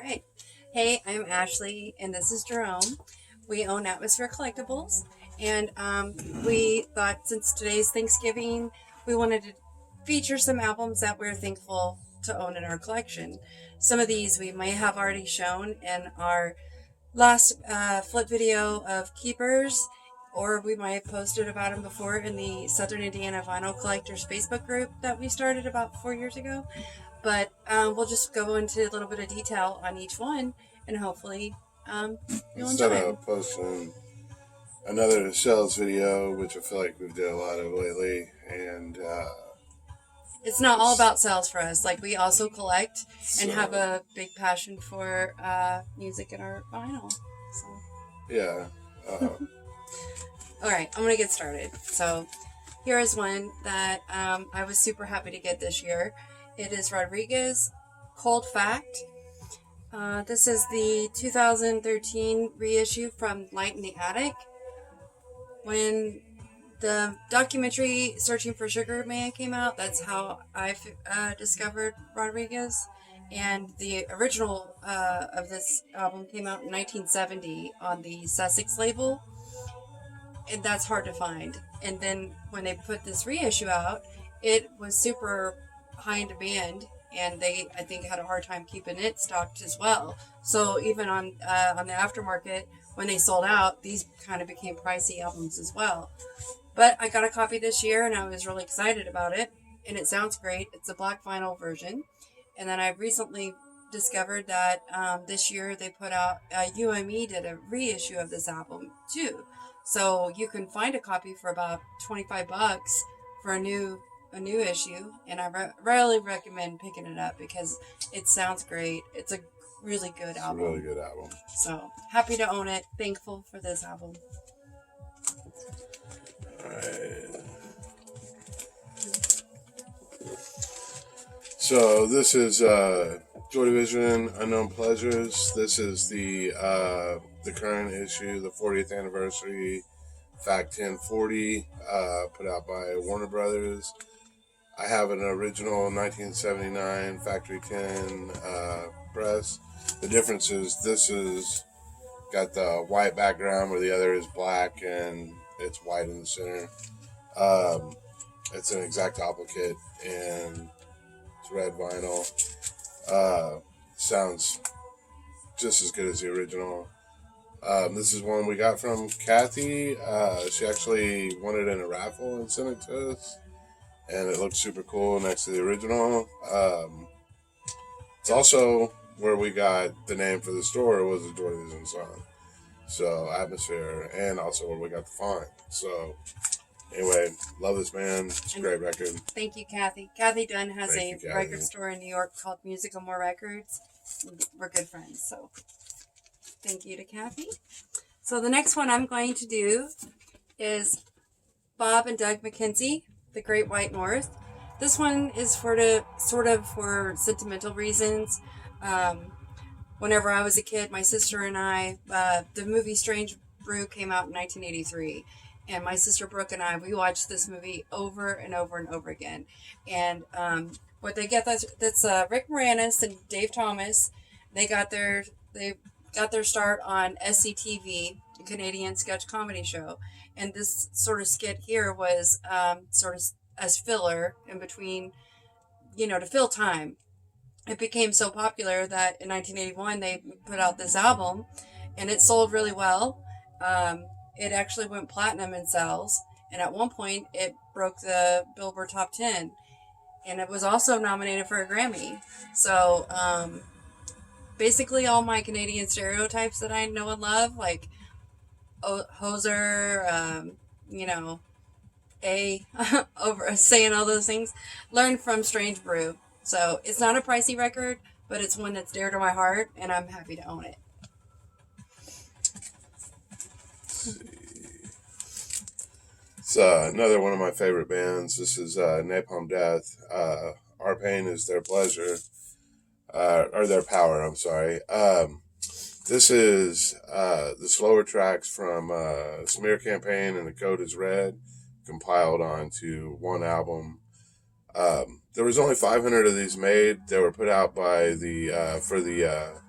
right. Hey, I'm Ashley, and this is Jerome. We own Atmosphere Collectibles, and we thought since today's Thanksgiving, we wanted to feature some albums that we're thankful to own in our collection. Some of these we may have already shown in our last flip video of Keepers, or we might have posted about them before in the Southern Indiana Vinyl Collectors Facebook group that we started about 4 years ago. But we'll just go into a little bit of detail on each one, and hopefully you'll Instead enjoy of posting another shells video, which I feel like we've done a lot of lately, and it's not all about sales for us. Like, we also collect and So- have a big passion for music and our vinyl. So, yeah, all right, I'm gonna get started. So, here is one that I was super happy to get this year. It is Rodriguez Cold Fact. This is the 2013 reissue from Light in the Attic. When the documentary Searching for Sugar Man came out, that's how I discovered Rodriguez. And the original of this album came out in 1970 on the Sussex label. And that's hard to find. And then when they put this reissue out, it was super high in demand, and they, I think, had a hard time keeping it stocked as well. So even on the aftermarket, when they sold out, these kind of became pricey albums as well. But I got a copy this year, and I was really excited about it, and it sounds great. It's a black vinyl version. And then I recently discovered that this year they put out, UME did a reissue of this album too. So you can find a copy for about $25 for a new issue, and I really recommend picking it up because it sounds great. It's a really good it's album. a really good album. So happy to own it. Thankful for this album. Alright. So this is Joy Division Unknown Pleasures. This is the current issue, the 40th anniversary, Fact 1040, put out by Warner Brothers. I have an original 1979 Factory 10 press. The difference is this is got the white background where the other is black and it's white in the center. It's an exact duplicate and it's red vinyl. Sounds just as good as the original. This is one we got from Kathy. She actually won it in a raffle and sent it to us. And it looks super cool next to the original. It's also where we got the name for the store was the Joy Division song. So, Atmosphere, and also where we got the font. So, anyway, love this band. It's a great record. Thank you, Kathy. Kathy Dunn has Thank you, a Kathy. record store in New York called Musical More Records. We're good friends, so thank you to Kathy. So the next one I'm going to do is Bob and Doug McKenzie, The Great White North. This one is for sentimental reasons. Whenever I was a kid, my sister and I, the movie Strange Brew came out in 1983. And my sister Brooke and I, we watched this movie over and over and over again. And what they get, that's Rick Moranis and Dave Thomas. They got their start on SCTV, a Canadian sketch comedy show. And this sort of skit here was sort of as filler in between, to fill time. It became so popular that in 1981 they put out this album, and it sold really well. It actually went platinum in sales, and at one point it broke the Billboard Top 10, and it was also nominated for a Grammy. So basically all my Canadian stereotypes that I know and love, like hoser, over saying all those things, learned from Strange Brew. So it's not a pricey record, but it's one that's dear to my heart, and I'm happy to own it. It's another one of my favorite bands. This is Napalm Death. Our Pain is Their Pleasure. Or Their Power, I'm sorry. This is the slower tracks from Smear Campaign and The Code is Red, compiled onto one album. There was only 500 of these made. They were put out by for the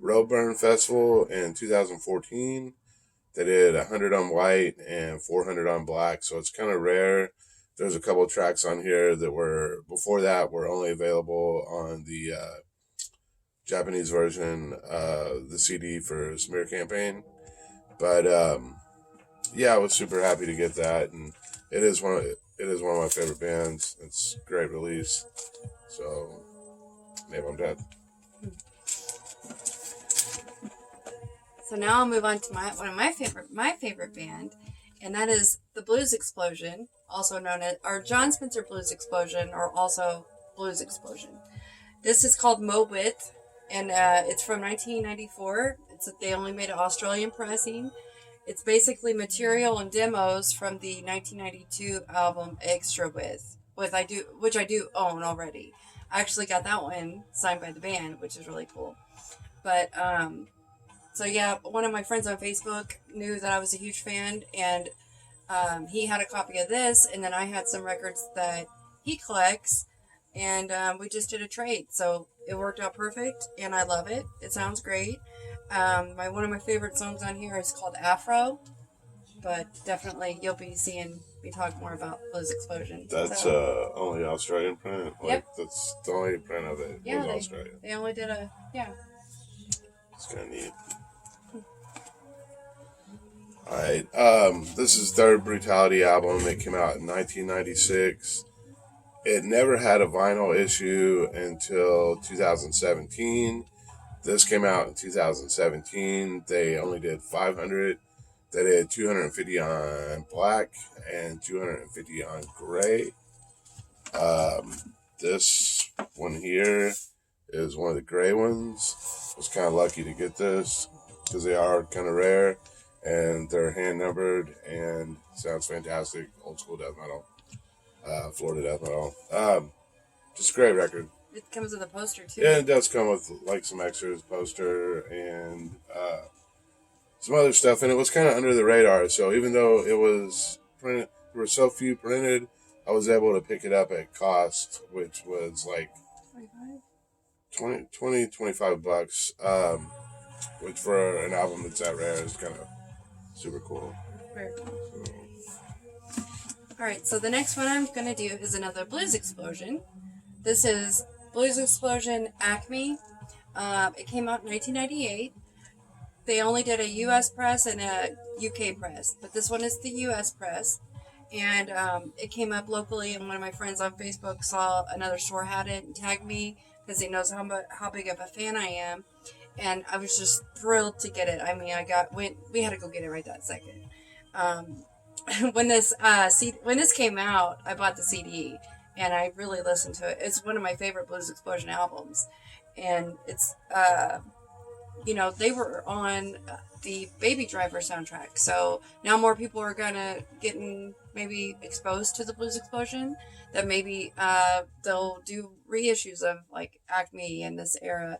Roadburn Festival in 2014. They did 100 on white and 400 on black, so it's kind of rare. There's a couple tracks on here that were, before that, were only available on the Japanese version, the CD for Smear Campaign. But yeah, I was super happy to get that, and it is one of my favorite bands. It's a great release. So maybe I'm dead. So now I'll move on to one of my favorite band, and that is the Blues Explosion, also known as or John Spencer Blues Explosion, or also Blues Explosion. This is called Mobit, and it's from 1994. They only made an Australian pressing. It's basically material and demos from the 1992 album Extra which I do own already. I actually got that one signed by the band, which is really cool. But so yeah, one of my friends on Facebook knew that I was a huge fan, and he had a copy of this, and then I had some records that he collects, and we just did a trade. So it worked out perfect, and I love it. It sounds great. One of my favorite songs on here is called Afro, but definitely you'll be seeing me talk more about Blues Explosion. That's only Australian print? Yep. That's the only print of it was Australian. They only did It's kind of neat. Alright, this is their Brutality album. It came out in 1996. It never had a vinyl issue until 2017. This came out in 2017. They only did 500. They did 250 on black and 250 on gray. This one here is one of the gray ones. I was kind of lucky to get this because they are kind of rare and they're hand numbered and sounds fantastic. Old school death metal, Florida death metal. Just a great record. It comes with a poster too. Yeah, it does come with like some extras, poster and some other stuff, and it was kind of under the radar. So even though it was printed, there were so few printed, I was able to pick it up at cost, which was like 25 bucks, which for an album that's that rare is kind of super cool. Very cool. All right, so the next one I'm going to do is another Blues Explosion. This is Blues Explosion Acme. It came out in 1998. They only did a U.S. press and a U.K. press, but this one is the U.S. press. And it came up locally, and one of my friends on Facebook saw another store had it and tagged me because he knows how big of a fan I am. And I was just thrilled to get it. I mean, we had to go get it right that second. When this came out, I bought the CD, and I really listened to it. It's one of my favorite Blues Explosion albums, and it's they were on the Baby Driver soundtrack. So now more people are getting maybe exposed to the Blues Explosion. That maybe they'll do reissues of like Acme and this era.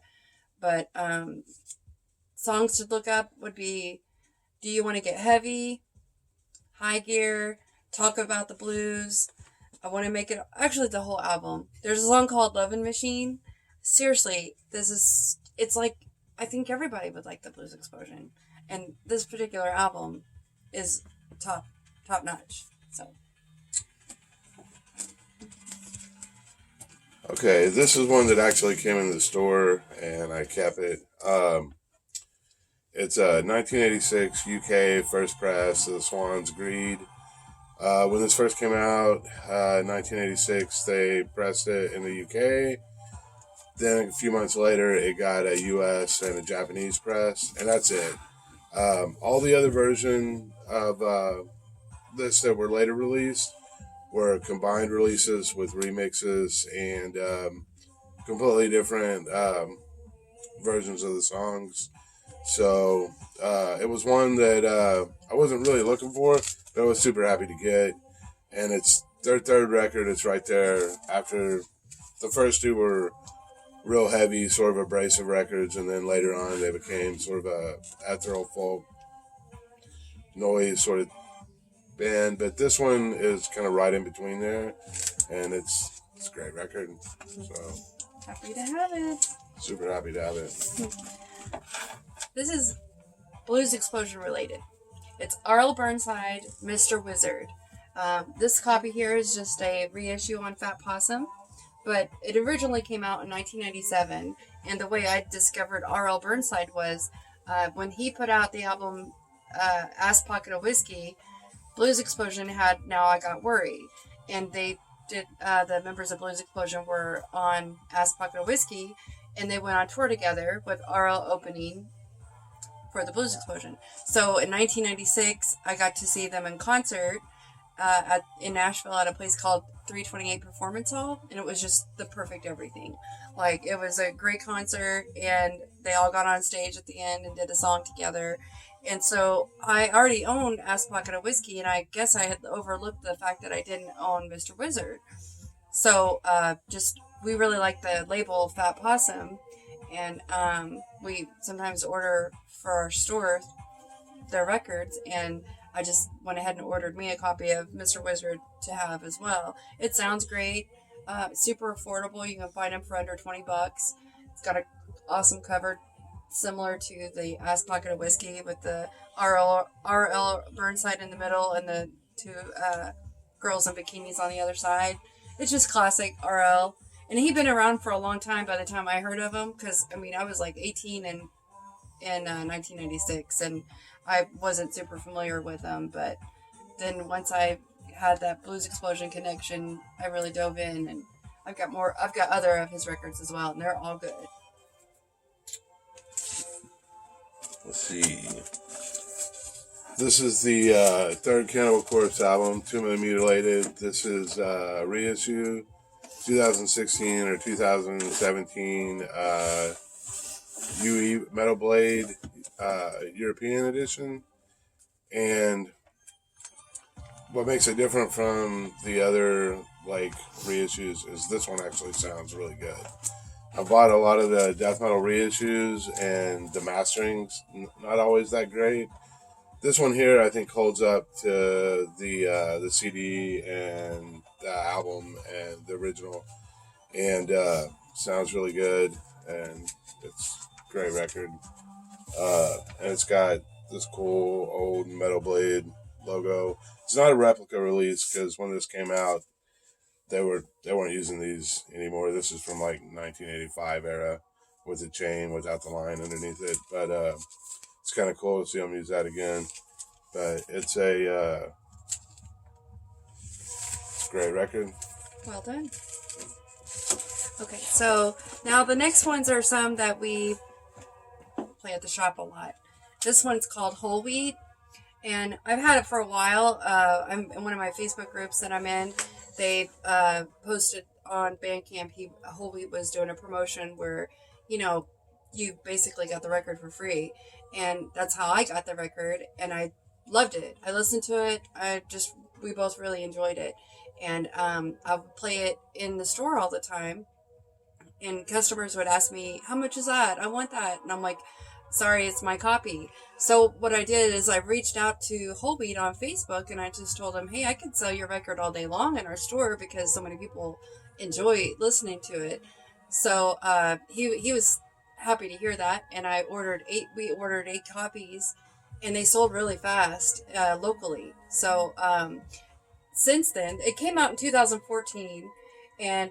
But songs to look up would be Do You Want to Get Heavy, High Gear, Talk About the Blues, I Want to Make It, actually the whole album. There's a song called Lovin' Machine. Seriously, it's like, I think everybody would like the Blues Explosion. And this particular album is top notch. So. Okay, this is one that actually came in the store, and I kept it. It's a 1986 UK first press of the Swan's Greed. When this first came out, 1986, they pressed it in the UK. Then a few months later, it got a US and a Japanese press, and that's it. All the other versions of this that were later released were combined releases with remixes and completely different versions of the songs. So it was one that I wasn't really looking for, but I was super happy to get. And it's their third record. It's right there after the first two were real heavy, sort of abrasive records, and then later on they became sort of a ethereal folk noise sort of band. But this one is kind of right in between there, and it's a great record. So happy to have it. Super happy to have it. This is Blues Explosion related. It's R.L. Burnside, Mr. Wizard. This copy here is just a reissue on Fat Possum, but it originally came out in 1997. And the way I discovered R.L. Burnside was when he put out the album Ass Pocket of Whiskey. Blues Explosion had Now I Got Worried, and they did. The members of Blues Explosion were on Ass Pocket of Whiskey, and they went on tour together with R.L. opening for the Blues Explosion. So in 1996, I got to see them in concert in Nashville at a place called 328 Performance Hall, and it was just the perfect everything. Like, it was a great concert, and they all got on stage at the end and did a song together. And so I already owned Ass Pocket of Whiskey, and I guess I had overlooked the fact that I didn't own Mr. Wizard. So we really like the label Fat Possum, and we sometimes order for our store their records, and I just went ahead and ordered me a copy of Mr. Wizard to have as well. It sounds great, super affordable. You can find them for under $20. It's got an awesome cover, similar to the Ass Pocket of Whiskey, with the R.L. Burnside in the middle and the two girls in bikinis on the other side. It's just classic R.L. And he'd been around for a long time by the time I heard of him, because, I mean, I was like 18 in 1996, and I wasn't super familiar with him. But then once I had that Blues Explosion connection, I really dove in, and I've got other of his records as well, and they're all good. Let's see. This is the third Cannibal Corpse album, Tomb of the Mutilated. This is reissue 2016 or 2017 UE Metal Blade European edition. And what makes it different from the other reissues is this one actually sounds really good. I bought a lot of the death metal reissues, and the mastering's not always that great. This one here, I think, holds up to the CD and the album and the original, and sounds really good, and it's a great record. And it's got this cool old Metal Blade logo. It's not a replica release, because when this came out, they weren't using these anymore. This is from 1985 era, with the chain without the line underneath it. But it's kind of cool to see them use that again. But it's a great record. Well done. Okay, so now the next ones are some that we play at the shop a lot. This one's called Whole Wheat, and I've had it for a while. I'm in one of my Facebook groups that I'm in. They posted on Bandcamp, Whole Wheat was doing a promotion where, you basically got the record for free. And that's how I got the record, and I loved it. I listened to it. We both really enjoyed it. And I would play it in the store all the time. And customers would ask me, how much is that? I want that. And I'm like, sorry, it's my copy. So what I did is I reached out to Whole Wheat on Facebook, and I just told him, hey, I could sell your record all day long in our store because so many people enjoy listening to it. So he was happy to hear that, and we ordered 8 copies, and they sold really fast locally. So since then, it came out in 2014, and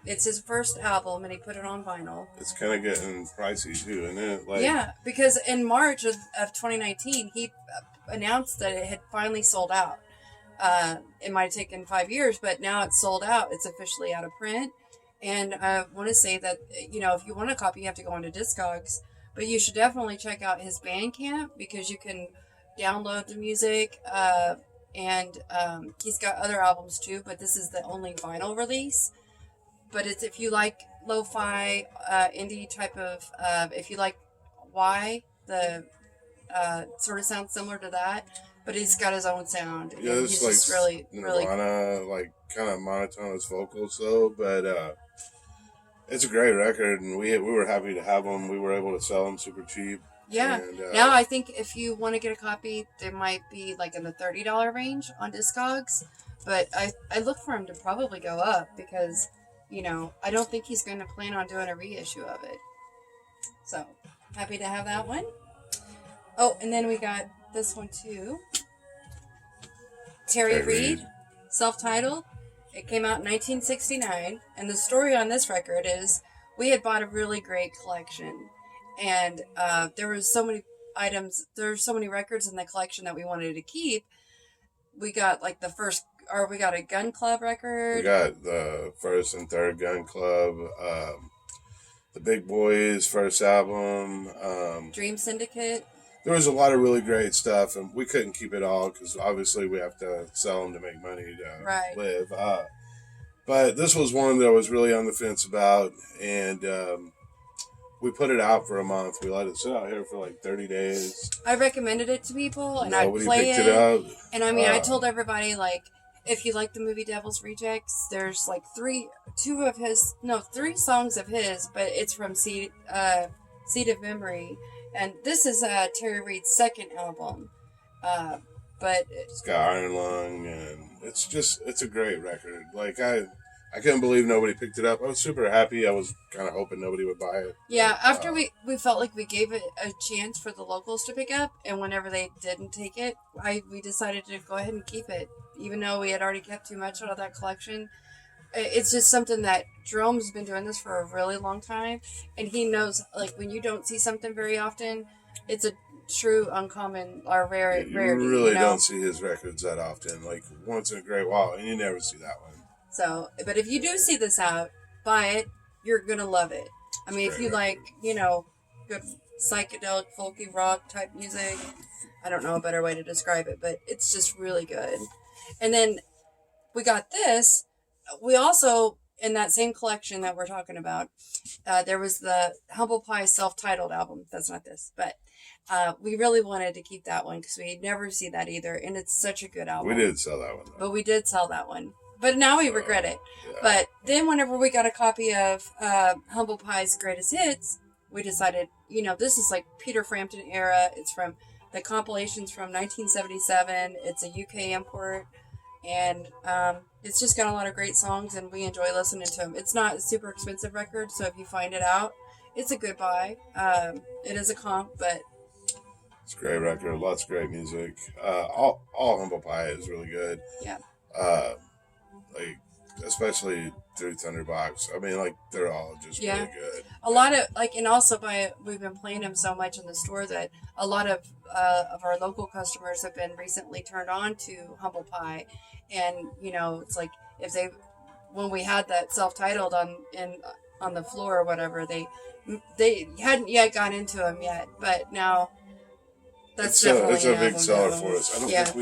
it's his first album, and he put it on vinyl. It's kind of getting pricey too, isn't it? Yeah, because in March of 2019, he announced that it had finally sold out. It might have taken 5 years, but now it's sold out. It's officially out of print. And I want to say that, if you want a copy, you have to go onto Discogs. But you should definitely check out his Bandcamp, because you can download the music. And he's got other albums too, but this is the only vinyl release. But it's, if you like lo-fi, indie type of, if you like the sort of sounds similar to that, but he's got his own sound. Yeah, and it's he's just really, Nirvana, kind of monotonous vocals though, but it's a great record, and we were happy to have them. We were able to sell them super cheap. Yeah. And, now I think if you want to get a copy, they might be in the $30 range on Discogs. But I look for him to probably go up, because, I don't think he's going to plan on doing a reissue of it. So. happy to have that one. Oh, and then we got this one too. Terry Reid, self-titled. It came out in 1969, and the story on this record is we had bought a really great collection, and there were so many items, there were so many records in the collection that we wanted to keep. We got like we got a Gun Club record. We got the first and third Gun Club, the Big Boys' first album. Dream Syndicate. There was a lot of really great stuff, and we couldn't keep it all because obviously we have to sell them to make money to live. But this was one that I was really on the fence about, and we put it out for a month. We let it sit out here for like 30 days. I recommended it to people, and Nobody I play picked it up. And I mean, I told everybody, like, if you like the movie Devil's Rejects, there's like three songs of his, but it's from Seed of Memory. And this is Terry Reid's second album. But it's got Iron Lung, and it's a great record. Like, I couldn't believe nobody picked it up. I was super happy. I was kind of hoping nobody would buy it. Yeah, after we felt like we gave it a chance for the locals to pick up, and whenever they didn't take it, we decided to go ahead and keep it, even though we had already kept too much out of that collection. It's just something that Jerome's been doing this for a really long time, and he knows, like, when you don't see something very often, it's a true uncommon or rarity. You really don't see his records that often, like once in a great while, and you never see that one. So, but if you do see this out, buy it. You're going to love it. I mean, if you like, good psychedelic, folky, rock type music, I don't know a better way to describe it, but it's just really good. And then we got this. We also, in that same collection that we're talking about, there was the Humble Pie self-titled album. That's not this, but we really wanted to keep that one because we never see that either, and it's such a good album. We did sell that one, though. But we did sell that one. But now we regret it. Yeah. But then whenever we got a copy of Humble Pie's Greatest Hits, we decided, this is like Peter Frampton era. It's from the compilations from 1977. It's a UK import. And it's just got a lot of great songs, and we enjoy listening to them. It's not a super expensive record, so if you find it out, it's a good buy. It is a comp, but it's a great record. Lots of great music. All Humble Pie is really good. Yeah. Like, especially through Thunderbox. I mean, like, they're all just really good. A lot of, like, and also we've been playing them so much in the store that a lot of our local customers have been recently turned on to Humble Pie. And, it's like, when we had that self-titled on the floor or whatever, they hadn't yet gone into them yet, but now that's definitely it's a big seller for us. I don't think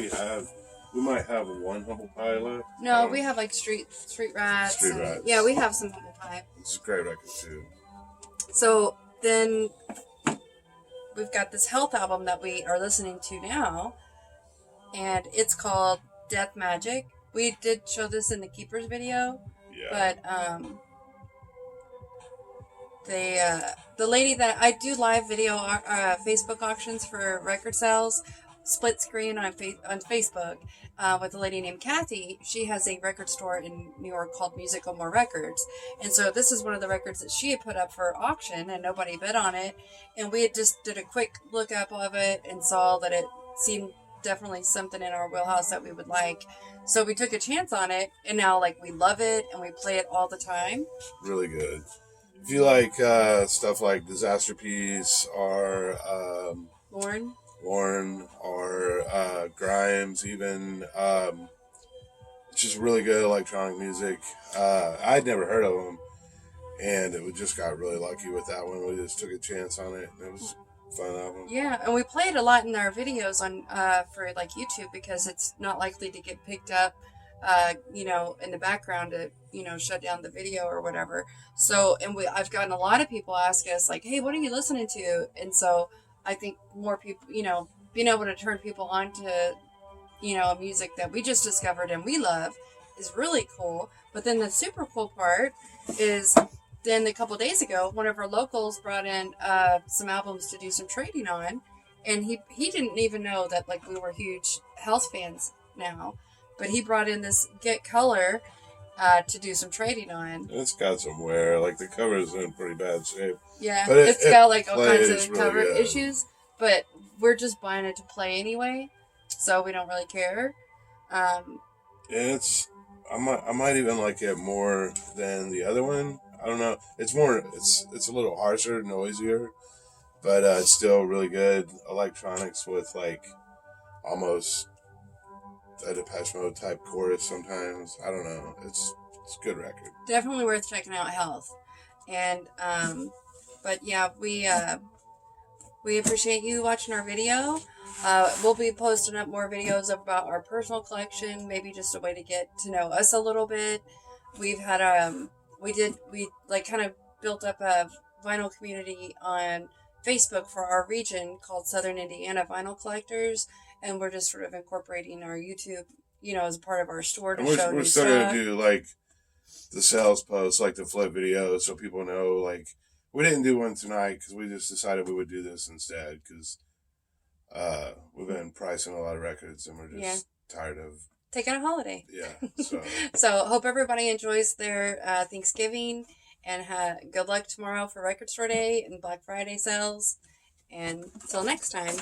we might have one Humble Pie left. No, we have like Street Rats. Street Rats. Yeah, we have some Humble Pie. It's a great record too. So then we've got this Health album that we are listening to now, and it's called Death Magic. We did show this in the Keepers video, but the lady that I do live video Facebook auctions for record sales, split screen on Facebook with a lady named Kathy. She has a record store in New York called Musical More Records, and so this is one of the records that she had put up for auction, and nobody bid on it, and we had just did a quick look up of it and saw that it seemed definitely something in our wheelhouse that we would like, so we took a chance on it, and now like we love it and we play it all the time. Really good. If you like stuff like Disaster Piece or Lauren or Grimes, even it's just really good electronic music. I'd never heard of them, and we just got really lucky with that one. We just took a chance on it, and it was a fun album. Yeah, and we play it a lot in our videos on for like YouTube because it's not likely to get picked up, in the background to shut down the video or whatever. So, and I've gotten a lot of people ask us like, "Hey, what are you listening to?" And so I think more people, being able to turn people on to, music that we just discovered and we love is really cool. But then the super cool part is then a couple days ago, one of our locals brought in some albums to do some trading on. And he didn't even know that like we were huge Health fans now. But he brought in this Get Color, to do some trading on. It's got some wear. Like the cover's in pretty bad shape. Yeah, But it's got like all kinds of really cover good. issues, but we're just buying it to play anyway, so we don't really care. It's I might even like it more than the other one. I don't know. It's more. It's a little harsher, noisier, but it's still really good electronics with like almost a Depeche Mode type chorus. Sometimes I don't know. It's a good record. Definitely worth checking out. Health, and but yeah, we appreciate you watching our video. We'll be posting up more videos about our personal collection, maybe just a way to get to know us a little bit. We've had we like kind of built up a vinyl community on Facebook for our region called Southern Indiana Vinyl Collectors, and we're just sort of incorporating our YouTube, as a part of our store to show new We're still stuff. gonna do like the sales posts, like the flip videos, so people know. Like we didn't do one tonight because we just decided we would do this instead because we've been pricing a lot of records and we're just tired of taking a holiday. Yeah. So so hope everybody enjoys their Thanksgiving and good luck tomorrow for Record Store Day and Black Friday sales. And until next time.